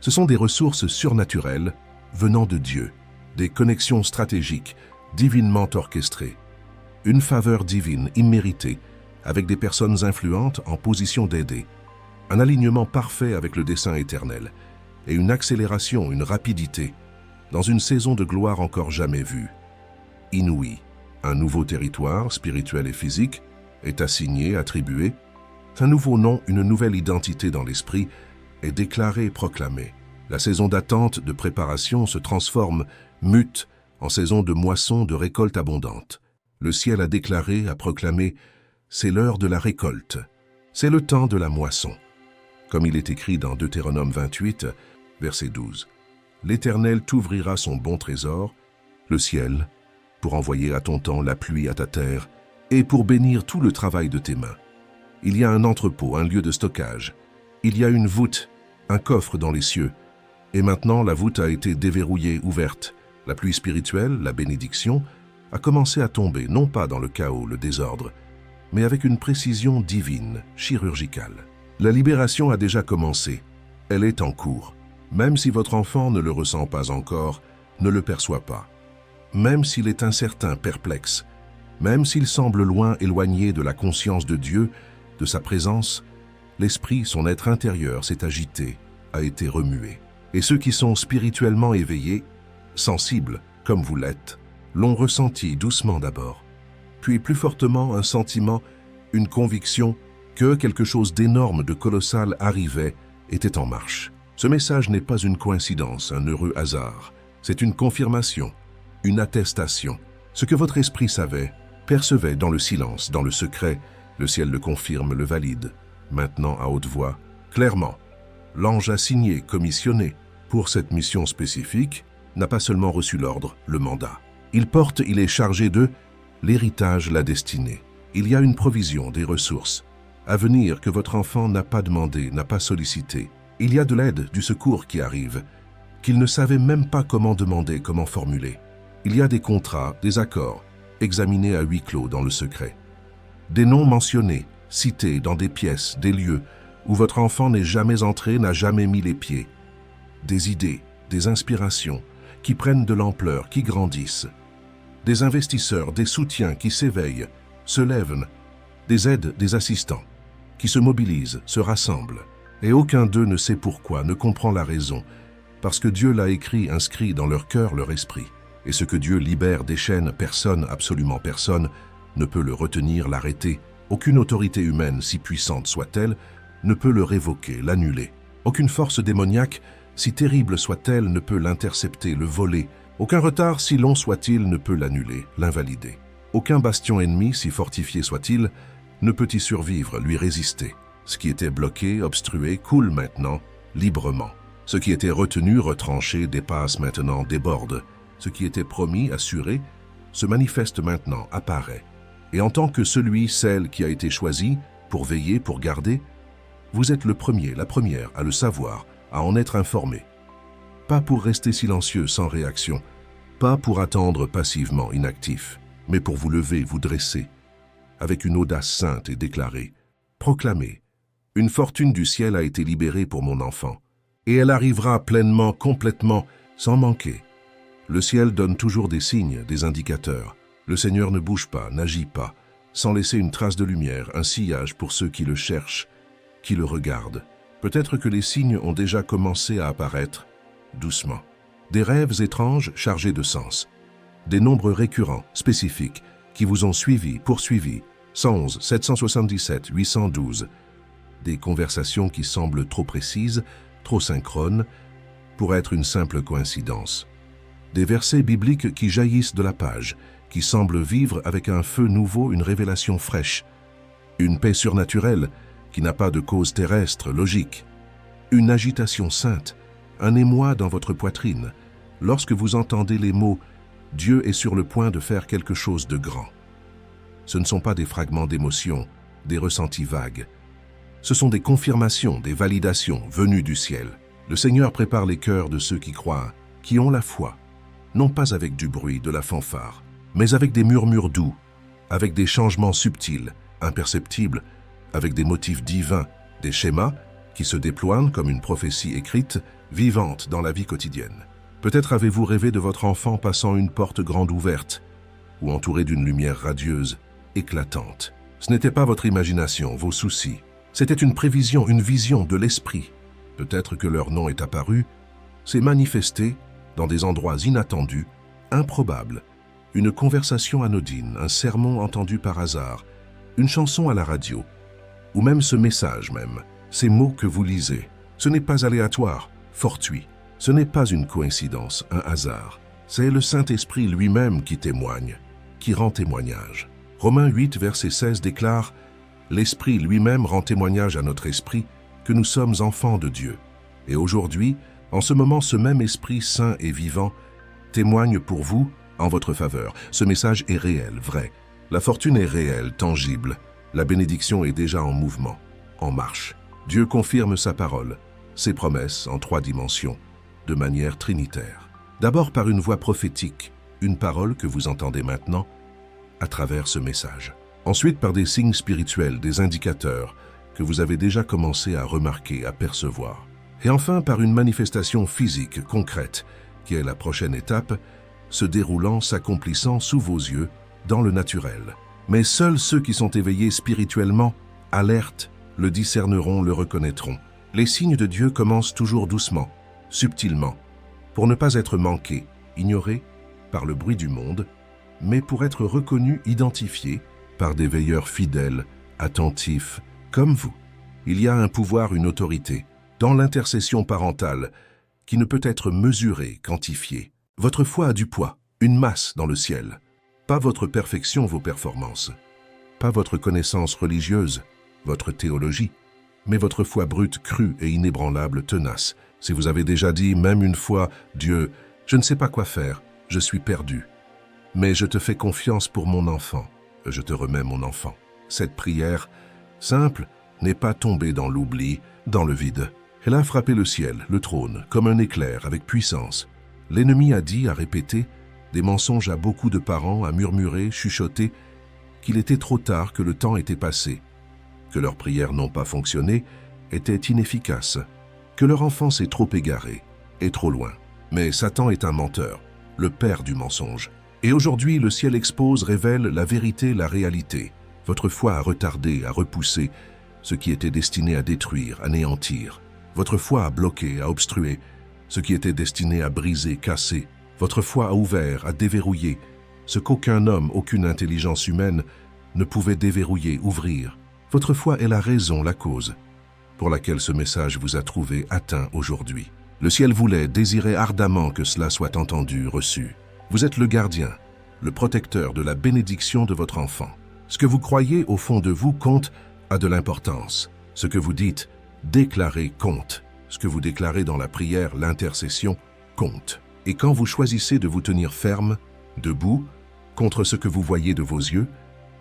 Ce sont des ressources surnaturelles venant de Dieu, des connexions stratégiques, divinement orchestrées, une faveur divine imméritée avec des personnes influentes en position d'aider, un alignement parfait avec le dessein éternel et une accélération, une rapidité dans une saison de gloire encore jamais vue. Inouïe, un nouveau territoire spirituel et physique est assigné, attribué, un nouveau nom, une nouvelle identité dans l'esprit est déclarée, proclamée. La saison d'attente, de préparation se transforme, mute en saison de moisson, de récolte abondante. Le ciel a déclaré, a proclamé, c'est l'heure de la récolte, c'est le temps de la moisson. Comme il est écrit dans Deutéronome 28, verset 12. L'Éternel t'ouvrira son bon trésor, le ciel, pour envoyer à ton temps la pluie à ta terre, et pour bénir tout le travail de tes mains. Il y a un entrepôt, un lieu de stockage. Il y a une voûte, un coffre dans les cieux. Et maintenant, la voûte a été déverrouillée, ouverte. La pluie spirituelle, la bénédiction, a commencé à tomber, non pas dans le chaos, le désordre, mais avec une précision divine, chirurgicale. La libération a déjà commencé. Elle est en cours. Même si votre enfant ne le ressent pas encore, ne le perçoit pas. Même s'il est incertain, perplexe, même s'il semble loin, éloigné de la conscience de Dieu, de sa présence, l'esprit, son être intérieur s'est agité, a été remué. Et ceux qui sont spirituellement éveillés, sensibles, comme vous l'êtes, l'ont ressenti doucement d'abord, puis plus fortement un sentiment, une conviction que quelque chose d'énorme, de colossal arrivait, était en marche. Ce message n'est pas une coïncidence, un heureux hasard, c'est une confirmation, une attestation. Ce que votre esprit savait, percevait dans le silence, dans le secret, le ciel le confirme, le valide. Maintenant, à haute voix, clairement, l'ange assigné, commissionné pour cette mission spécifique, n'a pas seulement reçu l'ordre, le mandat. Il est chargé de l'héritage, la destinée. Il y a une provision, des ressources à venir que votre enfant n'a pas demandé, n'a pas sollicité. Il y a de l'aide, du secours qui arrive, qu'il ne savait même pas comment demander, comment formuler. Il y a des contrats, des accords, examinés à huis clos dans le secret. Des noms mentionnés, cités dans des pièces, des lieux où votre enfant n'est jamais entré, n'a jamais mis les pieds. Des idées, des inspirations qui prennent de l'ampleur, qui grandissent. Des investisseurs, des soutiens qui s'éveillent, se lèvent, des aides, des assistants, qui se mobilisent, se rassemblent. Et aucun d'eux ne sait pourquoi, ne comprend la raison, parce que Dieu l'a écrit, inscrit dans leur cœur, leur esprit. Et ce que Dieu libère des chaînes, personne, absolument personne, ne peut le retenir, l'arrêter. Aucune autorité humaine, si puissante soit-elle, ne peut le révoquer, l'annuler. Aucune force démoniaque, si terrible soit-elle, ne peut l'intercepter, le voler. Aucun retard, si long soit-il, ne peut l'annuler, l'invalider. Aucun bastion ennemi, si fortifié soit-il, ne peut y survivre, lui résister. Ce qui était bloqué, obstrué, coule maintenant, librement. Ce qui était retenu, retranché, dépasse maintenant, déborde. Ce qui était promis, assuré, se manifeste maintenant, apparaît. Et en tant que celui, celle qui a été choisi, pour veiller, pour garder, vous êtes le premier, la première à le savoir, à en être informé. Pas pour rester silencieux, sans réaction, pas pour attendre passivement, inactif, mais pour vous lever, vous dresser, avec une audace sainte et déclarer, proclamer, une fortune du ciel a été libérée pour mon enfant, et elle arrivera pleinement, complètement, sans manquer. Le ciel donne toujours des signes, des indicateurs. Le Seigneur ne bouge pas, n'agit pas, sans laisser une trace de lumière, un sillage pour ceux qui le cherchent, qui le regardent. Peut-être que les signes ont déjà commencé à apparaître, doucement. Des rêves étranges chargés de sens. Des nombres récurrents, spécifiques, qui vous ont suivi, poursuivi. 111, 777, 812. Des conversations qui semblent trop précises, trop synchrones, pour être une simple coïncidence. Des versets bibliques qui jaillissent de la page, qui semblent vivre avec un feu nouveau, une révélation fraîche. Une paix surnaturelle qui n'a pas de cause terrestre, logique. Une agitation sainte, un émoi dans votre poitrine, lorsque vous entendez les mots « Dieu est sur le point de faire quelque chose de grand ». Ce ne sont pas des fragments d'émotion, des ressentis vagues. Ce sont des confirmations, des validations venues du ciel. Le Seigneur prépare les cœurs de ceux qui croient, qui ont la foi, non pas avec du bruit, de la fanfare, mais avec des murmures doux, avec des changements subtils, imperceptibles, avec des motifs divins, des schémas qui se déploient comme une prophétie écrite, vivante dans la vie quotidienne. Peut-être avez-vous rêvé de votre enfant passant une porte grande ouverte ou entouré d'une lumière radieuse, éclatante. Ce n'était pas votre imagination, vos soucis. C'était une prévision, une vision de l'esprit. Peut-être que leur nom est apparu, s'est manifesté dans des endroits inattendus, improbables. Une conversation anodine, un sermon entendu par hasard, une chanson à la radio, ou même ce message même, ces mots que vous lisez. Ce n'est pas aléatoire, fortuit. Ce n'est pas une coïncidence, un hasard. C'est le Saint-Esprit lui-même qui témoigne, qui rend témoignage. Romains 8, verset 16 déclare « L'Esprit lui-même rend témoignage à notre esprit que nous sommes enfants de Dieu. » Et aujourd'hui, en ce moment, ce même Esprit saint et vivant témoigne pour vous en votre faveur. Ce message est réel, vrai. La fortune est réelle, tangible. La bénédiction est déjà en mouvement, en marche. Dieu confirme sa parole, ses promesses en 3 dimensions, de manière trinitaire. D'abord par une voix prophétique, une parole que vous entendez maintenant à travers ce message. Ensuite par des signes spirituels, des indicateurs que vous avez déjà commencé à remarquer, à percevoir. Et enfin par une manifestation physique, concrète, qui est la prochaine étape, se déroulant, s'accomplissant sous vos yeux, dans le naturel. Mais seuls ceux qui sont éveillés spirituellement, alertes, le discerneront, le reconnaîtront. Les signes de Dieu commencent toujours doucement, subtilement, pour ne pas être manqués, ignorés par le bruit du monde, mais pour être reconnus, identifiés par des veilleurs fidèles, attentifs, comme vous. Il y a un pouvoir, une autorité, dans l'intercession parentale, qui ne peut être mesurée, quantifiée. Votre foi a du poids, une masse dans le ciel. Pas votre perfection, vos performances. Pas votre connaissance religieuse, votre théologie, mais votre foi brute, crue et inébranlable, tenace. Si vous avez déjà dit, même une fois, « Dieu, je ne sais pas quoi faire, je suis perdu. Mais je te fais confiance pour mon enfant, je te remets mon enfant. » Cette prière, simple, n'est pas tombée dans l'oubli, dans le vide. Elle a frappé le ciel, le trône, comme un éclair, avec puissance. L'ennemi a dit, a répété, des mensonges à beaucoup de parents, a murmuré, chuchoté, qu'il était trop tard, que le temps était passé, que leurs prières n'ont pas fonctionné, étaient inefficaces, que leur enfant s'est trop égaré, est trop loin. Mais Satan est un menteur, le père du mensonge. Et aujourd'hui, le ciel expose, révèle la vérité, la réalité. Votre foi a retardé, a repoussé ce qui était destiné à détruire, anéantir. Votre foi a bloqué, a obstrué ce qui était destiné à briser, casser. Votre foi a ouvert, a déverrouillé ce qu'aucun homme, aucune intelligence humaine ne pouvait déverrouiller, ouvrir. Votre foi est la raison, la cause pour laquelle ce message vous a trouvé atteint aujourd'hui. Le ciel voulait, désirait ardemment que cela soit entendu, reçu. Vous êtes le gardien, le protecteur de la bénédiction de votre enfant. Ce que vous croyez au fond de vous compte, a de l'importance. Ce que vous dites, déclarez compte. Ce que vous déclarez dans la prière, l'intercession, compte. Et quand vous choisissez de vous tenir ferme, debout, contre ce que vous voyez de vos yeux,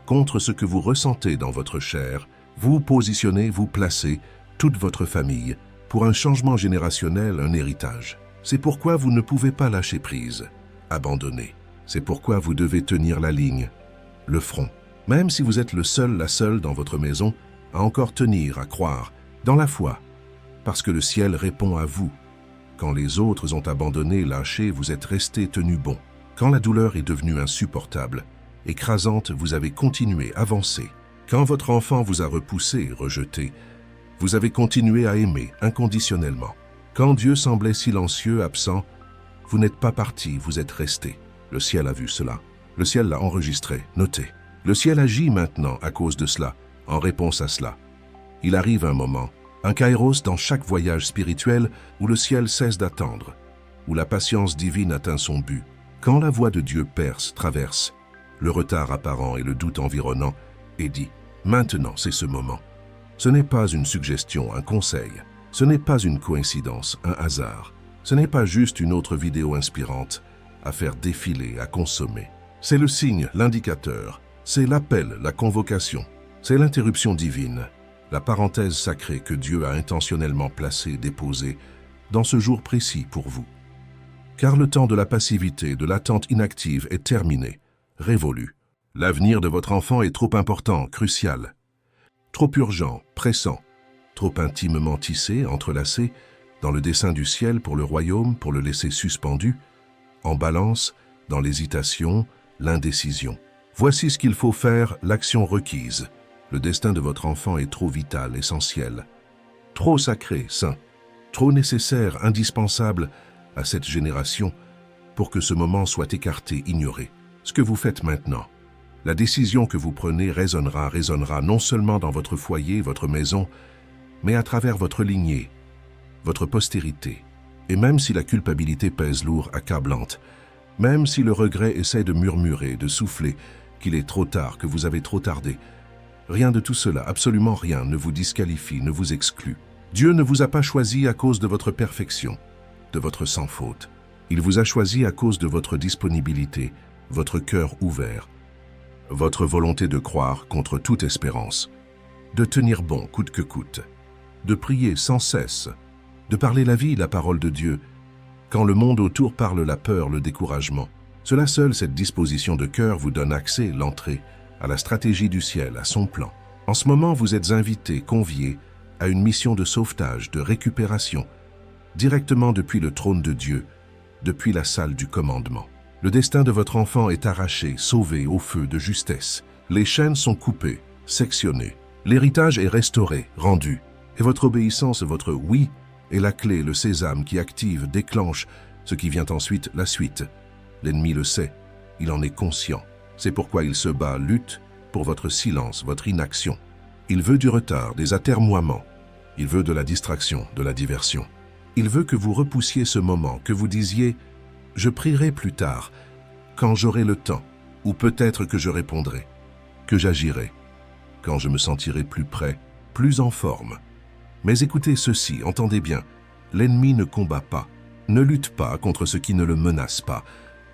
contre ce que vous ressentez dans votre chair, vous positionnez, vous placez toute votre famille pour un changement générationnel, un héritage. C'est pourquoi vous ne pouvez pas lâcher prise, abandonner. C'est pourquoi vous devez tenir la ligne, le front. Même si vous êtes le seul, la seule dans votre maison, à encore tenir, à croire, dans la foi, parce que le ciel répond à vous. Quand les autres ont abandonné, lâché, vous êtes resté tenu bon. Quand la douleur est devenue insupportable, écrasante, vous avez continué, avancé. Quand votre enfant vous a repoussé, rejeté, vous avez continué à aimer inconditionnellement. Quand Dieu semblait silencieux, absent, vous n'êtes pas parti, vous êtes resté. Le ciel a vu cela. Le ciel l'a enregistré, noté. Le ciel agit maintenant à cause de cela, en réponse à cela. Il arrive un moment, un kairos dans chaque voyage spirituel où le ciel cesse d'attendre, où la patience divine atteint son but. Quand la voix de Dieu perce, traverse, le retard apparent et le doute environnant, et dit « Maintenant, c'est ce moment ». Ce n'est pas une suggestion, un conseil. Ce n'est pas une coïncidence, un hasard. Ce n'est pas juste une autre vidéo inspirante à faire défiler, à consommer. C'est le signe, l'indicateur. C'est l'appel, la convocation. C'est l'interruption divine. la parenthèse sacrée que Dieu a intentionnellement placée, déposée, dans ce jour précis pour vous. Car le temps de la passivité, de l'attente inactive est terminé, révolu. L'avenir de votre enfant est trop important, crucial, trop urgent, pressant, trop intimement tissé, entrelacé, dans le dessein du ciel pour le royaume, pour le laisser suspendu, en balance, dans l'hésitation, l'indécision. Voici ce qu'il faut faire, l'action requise. Le destin de votre enfant est trop vital, essentiel, trop sacré, saint, trop nécessaire, indispensable à cette génération pour que ce moment soit écarté, ignoré. Ce que vous faites maintenant, la décision que vous prenez résonnera non seulement dans votre foyer, votre maison, mais à travers votre lignée, votre postérité. Et même si la culpabilité pèse lourd, accablante, même si le regret essaie de murmurer, de souffler, qu'il est trop tard, que vous avez trop tardé, rien de tout cela, absolument rien, ne vous disqualifie, ne vous exclut. Dieu ne vous a pas choisi à cause de votre perfection, de votre sans faute. Il vous a choisi à cause de votre disponibilité, votre cœur ouvert, votre volonté de croire contre toute espérance, de tenir bon coûte que coûte, de prier sans cesse, de parler la vie, la parole de Dieu, quand le monde autour parle la peur, le découragement. Cela seul, cette disposition de cœur vous donne accès, l'entrée, à la stratégie du ciel, à son plan. En ce moment, vous êtes invité, convié à une mission de sauvetage, de récupération, directement depuis le trône de Dieu, depuis la salle du commandement. Le destin de votre enfant est arraché, sauvé au feu de justesse. Les chaînes sont coupées, sectionnées. L'héritage est restauré, rendu. Et votre obéissance, votre oui, est la clé, le sésame qui active, déclenche ce qui vient ensuite, la suite. L'ennemi le sait, il en est conscient. C'est pourquoi il se bat, lutte pour votre silence, votre inaction. Il veut du retard, des atermoiements. Il veut de la distraction, de la diversion. Il veut que vous repoussiez ce moment, que vous disiez « Je prierai plus tard, quand j'aurai le temps, ou peut-être que je répondrai, que j'agirai, quand je me sentirai plus prêt, plus en forme. » Mais écoutez ceci, entendez bien, l'ennemi ne combat pas, ne lutte pas contre ce qui ne le menace pas,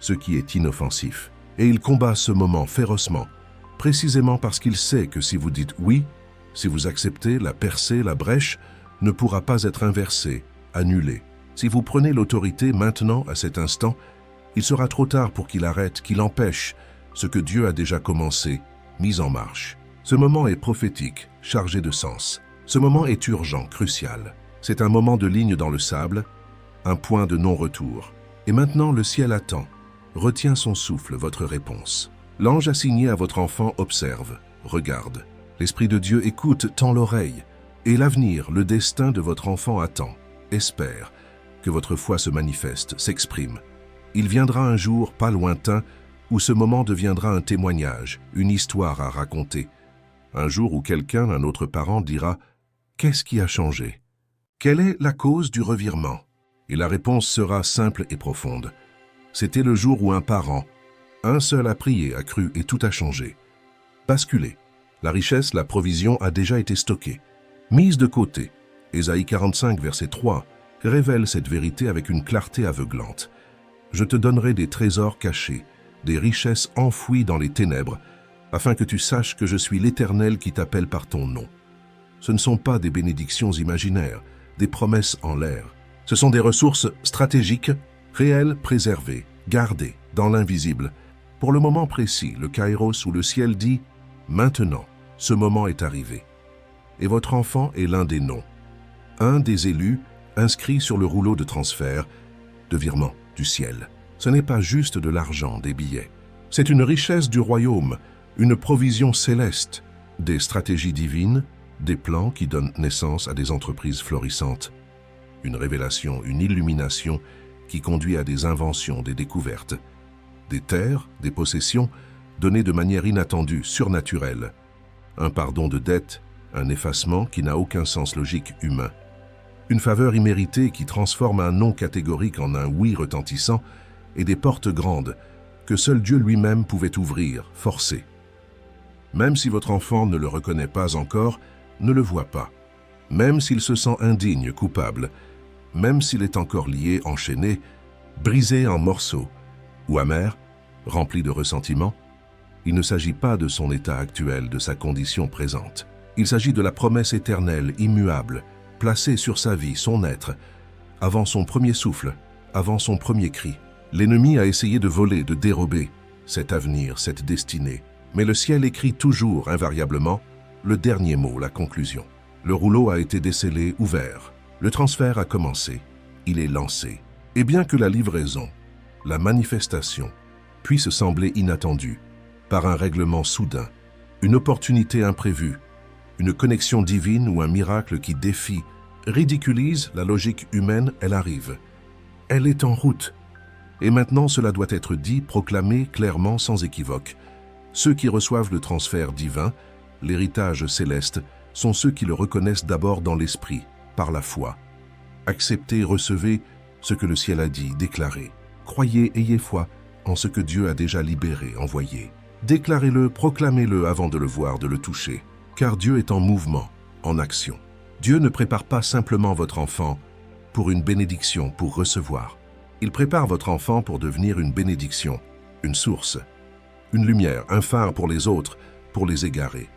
ce qui est inoffensif. Et il combat ce moment férocement, précisément parce qu'il sait que si vous dites oui, si vous acceptez, la percée, la brèche ne pourra pas être inversée, annulée. Si vous prenez l'autorité maintenant, à cet instant, il sera trop tard pour qu'il arrête, qu'il empêche ce que Dieu a déjà commencé, mis en marche. Ce moment est prophétique, chargé de sens. Ce moment est urgent, crucial. C'est un moment de ligne dans le sable, un point de non-retour. Et maintenant, le ciel attend, retient son souffle, votre réponse. L'ange assigné à votre enfant observe, regarde. L'Esprit de Dieu écoute, tend l'oreille. Et l'avenir, le destin de votre enfant attend, espère que votre foi se manifeste, s'exprime. Il viendra un jour, pas lointain, où ce moment deviendra un témoignage, une histoire à raconter. Un jour où quelqu'un, un autre parent, dira « Qu'est-ce qui a changé? Quelle est la cause du revirement ?» Et la réponse sera simple et profonde. C'était le jour où un parent, un seul a prié, a cru et tout a changé. Basculé. La richesse, la provision a déjà été stockée. Mise de côté. Ésaïe 45, verset 3, révèle cette vérité avec une clarté aveuglante. Je te donnerai des trésors cachés, des richesses enfouies dans les ténèbres, afin que tu saches que je suis l'Éternel qui t'appelle par ton nom. Ce ne sont pas des bénédictions imaginaires, des promesses en l'air. Ce sont des ressources stratégiques, réelles, préservées, gardées, dans l'invisible. Pour le moment précis, le Kairos où le ciel dit « Maintenant, ce moment est arrivé ». Et votre enfant est l'un des noms, un des élus inscrits sur le rouleau de transfert, de virement du ciel. Ce n'est pas juste de l'argent, des billets. C'est une richesse du royaume, une provision céleste, des stratégies divines, des plans qui donnent naissance à des entreprises florissantes, une révélation, une illumination qui conduit à des inventions, des découvertes, des terres, des possessions données de manière inattendue, surnaturelle, un pardon de dette, un effacement qui n'a aucun sens logique humain, une faveur imméritée qui transforme un non catégorique en un oui retentissant et des portes grandes que seul Dieu lui-même pouvait ouvrir, forcer. Même si votre enfant ne le reconnaît pas encore, ne le voit pas. Même s'il se sent indigne, coupable, même s'il est encore lié, enchaîné, brisé en morceaux, ou amer, rempli de ressentiment, il ne s'agit pas de son état actuel, de sa condition présente. Il s'agit de la promesse éternelle, immuable, placée sur sa vie, son être, avant son premier souffle, avant son premier cri. L'ennemi a essayé de voler, de dérober cet avenir, cette destinée. Mais le ciel écrit toujours, invariablement, le dernier mot, la conclusion. Le rouleau a été décellé, ouvert. Le transfert a commencé. Il est lancé. Et bien que la livraison, la manifestation, puisse sembler inattendue, par un règlement soudain, une opportunité imprévue, une connexion divine ou un miracle qui défie, ridiculise la logique humaine, elle arrive. Elle est en route. Et maintenant, cela doit être dit, proclamé clairement, sans équivoque. Ceux qui reçoivent le transfert divin, l'héritage céleste, sont ceux qui le reconnaissent d'abord dans l'esprit, par la foi. Acceptez, recevez ce que le ciel a dit, déclarez. Croyez, ayez foi en ce que Dieu a déjà libéré, envoyé. Déclarez-le, proclamez-le avant de le voir, de le toucher. Car Dieu est en mouvement, en action. Dieu ne prépare pas simplement votre enfant pour une bénédiction, pour recevoir. Il prépare votre enfant pour devenir une bénédiction, une source, une lumière, un phare pour les autres, pour les égarés.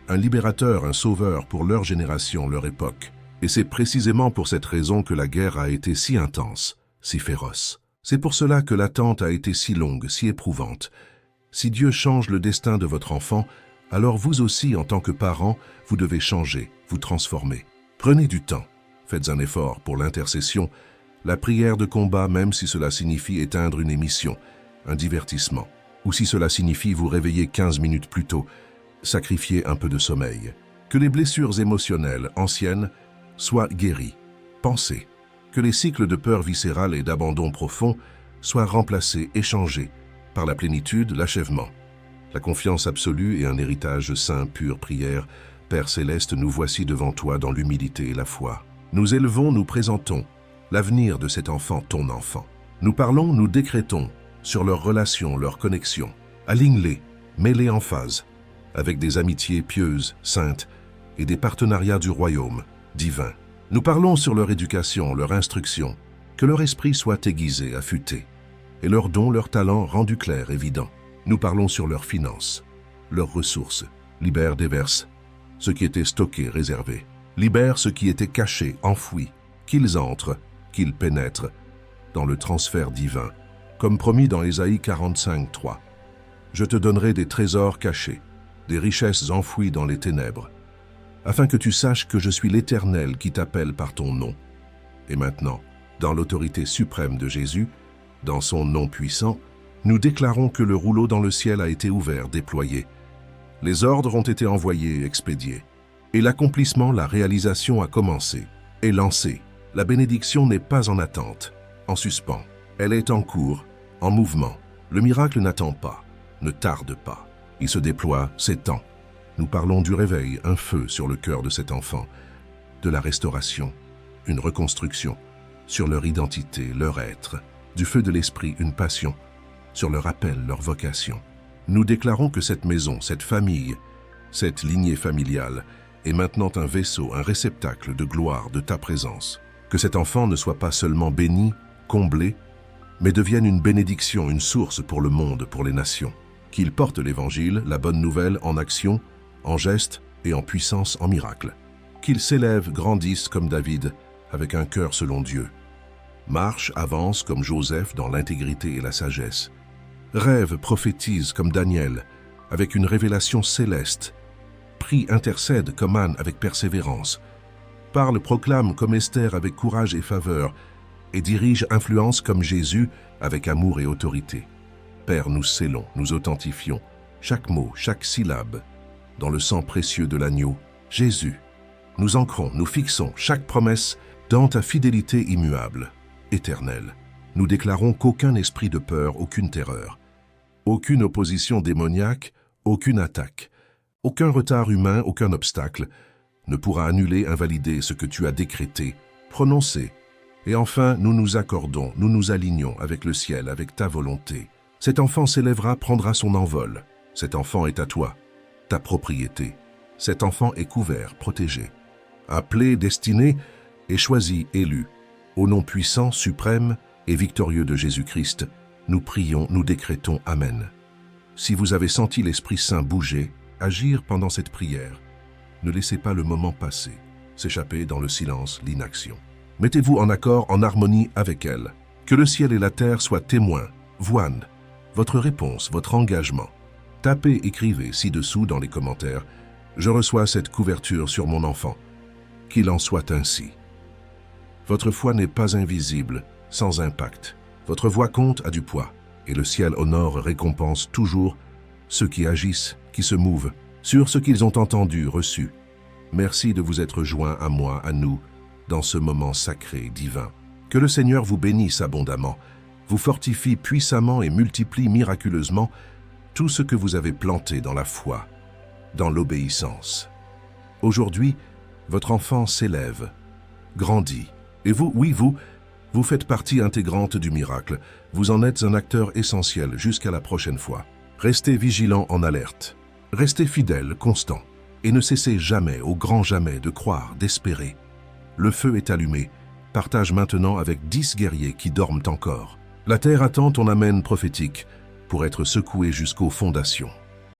Un libérateur, un sauveur pour leur génération, leur époque. Et c'est précisément pour cette raison que la guerre a été si intense, si féroce. C'est pour cela que l'attente a été si longue, si éprouvante. Si Dieu change le destin de votre enfant, alors vous aussi, en tant que parent, vous devez changer, vous transformer. Prenez du temps, faites un effort pour l'intercession, la prière de combat, même si cela signifie éteindre une émission, un divertissement, ou si cela signifie vous réveiller 15 minutes plus tôt, sacrifier un peu de sommeil. Que les blessures émotionnelles anciennes soient guéries. Pensez que les cycles de peur viscérale et d'abandon profond soient remplacés, échangés par la plénitude, l'achèvement. La confiance absolue et un héritage saint, pur, prière. Père céleste, nous voici devant toi dans l'humilité et la foi. Nous élevons, nous présentons l'avenir de cet enfant, ton enfant. Nous parlons, nous décrétons sur leurs relations, leurs connexions. Aligne-les, mets-les en phase, avec des amitiés pieuses, saintes, et des partenariats du royaume, divin. Nous parlons sur leur éducation, leur instruction, que leur esprit soit aiguisé, affûté, et leurs dons, leurs talents rendus clairs, évidents. Nous parlons sur leurs finances, leurs ressources. Libère, déverse ce qui était stocké, réservé. Libère ce qui était caché, enfoui. Qu'ils entrent, qu'ils pénètrent dans le transfert divin, comme promis dans Ésaïe 45, 3. Je te donnerai des trésors cachés, des richesses enfouies dans les ténèbres, afin que tu saches que je suis l'Éternel qui t'appelle par ton nom. Et maintenant, dans l'autorité suprême de Jésus, dans son nom puissant, nous déclarons que le rouleau dans le ciel a été ouvert, déployé. Les ordres ont été envoyés, expédiés. Et l'accomplissement, la réalisation a commencé, est lancée. La bénédiction n'est pas en attente, en suspens. Elle est en cours, en mouvement. Le miracle n'attend pas, ne tarde pas. Il se déploie, s'étend. Nous parlons du réveil, un feu sur le cœur de cet enfant, de la restauration, une reconstruction, sur leur identité, leur être, du feu de l'esprit, une passion, sur leur appel, leur vocation. Nous déclarons que cette maison, cette famille, cette lignée familiale est maintenant un vaisseau, un réceptacle de gloire de ta présence. Que cet enfant ne soit pas seulement béni, comblé, mais devienne une bénédiction, une source pour le monde, pour les nations. Qu'il porte l'Évangile, la bonne nouvelle en action, en geste et en puissance, en miracle. Qu'il s'élève, grandisse comme David, avec un cœur selon Dieu. Marche, avance comme Joseph dans l'intégrité et la sagesse. Rêve, prophétise comme Daniel, avec une révélation céleste. Prie, intercède comme Anne avec persévérance. Parle, proclame comme Esther avec courage et faveur, et dirige, influence comme Jésus avec amour et autorité. Père, nous scellons, nous authentifions, chaque mot, chaque syllabe, dans le sang précieux de l'agneau, Jésus. Nous ancrons, nous fixons chaque promesse dans ta fidélité immuable, éternelle. Nous déclarons qu'aucun esprit de peur, aucune terreur, aucune opposition démoniaque, aucune attaque, aucun retard humain, aucun obstacle ne pourra annuler, invalider ce que tu as décrété, prononcé. Et enfin, nous nous accordons, nous nous alignons avec le ciel, avec ta volonté. Cet enfant s'élèvera, prendra son envol. Cet enfant est à toi, ta propriété. Cet enfant est couvert, protégé, appelé, destiné et choisi, élu. Au nom puissant, suprême et victorieux de Jésus-Christ, nous prions, nous décrétons Amen. Si vous avez senti l'Esprit Saint bouger, agir pendant cette prière, Ne laissez pas le moment passer, s'échapper dans le silence, l'inaction. Mettez-vous en accord, en harmonie avec elle. Que le ciel et la terre soient témoins. Voine, votre réponse, votre engagement. Tapez, écrivez ci-dessous dans les commentaires. Je reçois cette couverture sur mon enfant. Qu'il en soit ainsi. Votre foi n'est pas invisible, sans impact. Votre voix compte, a du poids, et le ciel honore, récompense toujours ceux qui agissent, qui se mouvent, sur ce qu'ils ont entendu, reçu. Merci de vous être joints à moi, à nous, dans ce moment sacré, divin. Que le Seigneur vous bénisse abondamment, vous fortifie puissamment et multiplie miraculeusement tout ce que vous avez planté dans la foi, dans l'obéissance. Aujourd'hui, votre enfant s'élève, grandit, et vous, oui vous faites partie intégrante du miracle. Vous en êtes un acteur essentiel jusqu'à la prochaine fois. Restez vigilant en alerte. Restez fidèle, constant. Et ne cessez jamais, au grand jamais, de croire, d'espérer. Le feu est allumé. Partage maintenant avec 10 guerriers qui dorment encore. La terre attend ton amen prophétique pour être secouée jusqu'aux fondations.